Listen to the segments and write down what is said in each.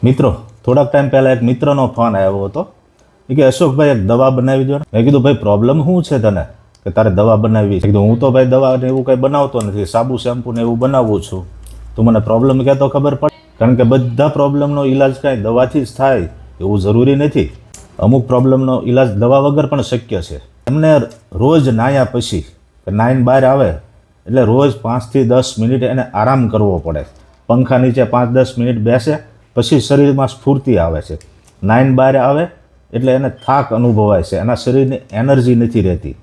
મિત્રો થોડાક ટાઈમ પહેલાં એક મિત્રનો ફોન આવ્યો હતો કે અશોકભાઈ એક દવા બનાવી દો. મેં કીધું ભાઈ પ્રોબ્લેમ શું છે તને કે તારે દવા બનાવવી છે? કીધું હું તો ભાઈ દવા ને એવું કંઈ બનાવતો નથી, સાબુ શેમ્પુ ને એવું બનાવું છું. તું મને પ્રોબ્લેમ કહે તો ખબર પડે, કારણ કે બધા પ્રોબ્લેમનો ઈલાજ કાંઈ દવાથી જ થાય એવું જરૂરી નથી. અમુક પ્રોબ્લેમનો ઈલાજ દવા વગર પણ શક્ય છે. એમને રોજ નાહ્યા પછી નાહીને બહાર આવે એટલે રોજ 5 થી 10 મિનિટ એને આરામ કરવો પડે. પંખા નીચે 5-10 મિનિટ બેસે પછી શરીરમાં સ્ફૂર્તિ આવે છે. નાહીને બહાર આવે એટલે એને થાક અનુભવાય છે, એના શરીરની એનર્જી નથી રહેતી.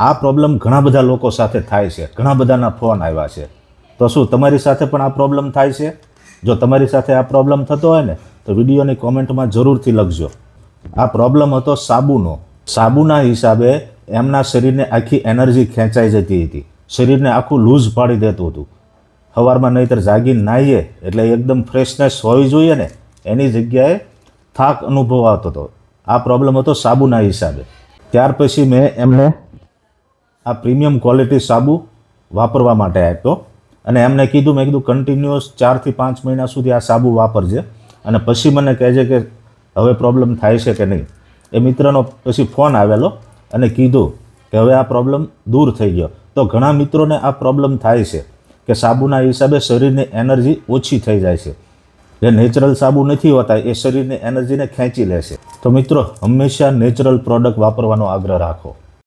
આ પ્રોબ્લેમ ઘણા બધા લોકો સાથે થાય છે. ઘણા બધાના ફોન આવ્યા છે. તો શું તમારી સાથે પણ આ પ્રોબ્લેમ થાય છે? જો તમારી સાથે આ પ્રોબ્લેમ થતો હોય ને તો વિડીયોની કોમેન્ટમાં જરૂરથી લખજો. આ પ્રોબ્લેમ હતો સાબુનો. સાબુના હિસાબે એમના શરીરને આખી એનર્જી ખેંચાઈ જતી હતી. શરીરને આખું લૂઝ પાડી દેતું હતું. સવારમાં નહીંતર જાગીને નાહીએ એટલે એકદમ ફ્રેશનેસ હોવી જોઈએ ને, એની જગ્યાએ થાક અનુભવાતો હતો. આ પ્રોબ્લેમ હતો સાબુના હિસાબે. ત્યાર પછી મેં એમને આ પ્રીમિયમ ક્વોલિટી સાબુ વાપરવા માટે આપ્યો અને એમને કીધું, મેં કીધું કન્ટિન્યુઅસ 4 થી 5 મહિના સુધી આ સાબુ વાપરજે અને પછી મને કહેજે કે હવે પ્રોબ્લેમ થાય છે કે નહીં. એ મિત્રનો પછી ફોન આવેલો અને કીધું કે હવે આ પ્રોબ્લેમ દૂર થઈ ગયો. તો ઘણા મિત્રોને આ પ્રોબ્લેમ થાય છે કે સાબુના હિસાબે શરીરની એનર્જી ઓછી થઈ જાય છે. જે નેચરલ સાબુ નથી હોતા એ શરીરની એનર્જીને ખેંચી લે છે. તો મિત્રો હંમેશા નેચરલ પ્રોડક્ટ વાપરવાનો આગ્રહ રાખો.